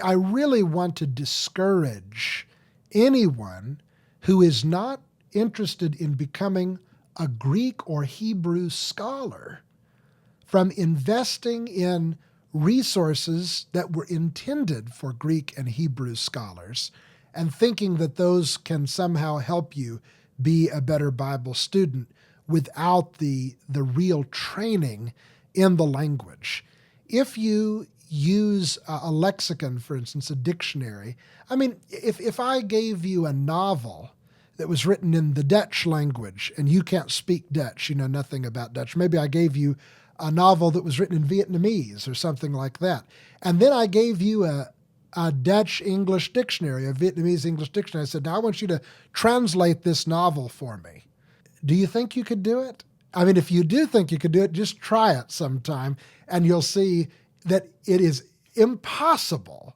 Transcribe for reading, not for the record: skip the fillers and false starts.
I really want to discourage anyone who is not interested in becoming a Greek or Hebrew scholar from investing in resources that were intended for Greek and Hebrew scholars and thinking that those can somehow help you be a better Bible student without the real training in the language. If you use a lexicon, for instance, a dictionary, I mean, if I gave you a novel that was written in the Dutch language and you can't speak Dutch, you know nothing about Dutch. Maybe I gave you a novel that was written in Vietnamese or something like that. And then I gave you a Dutch English dictionary, a Vietnamese English dictionary. I said, now I want you to translate this novel for me. Do you think you could do it? I mean, if you do think you could do it, just try it sometime and you'll see that it is impossible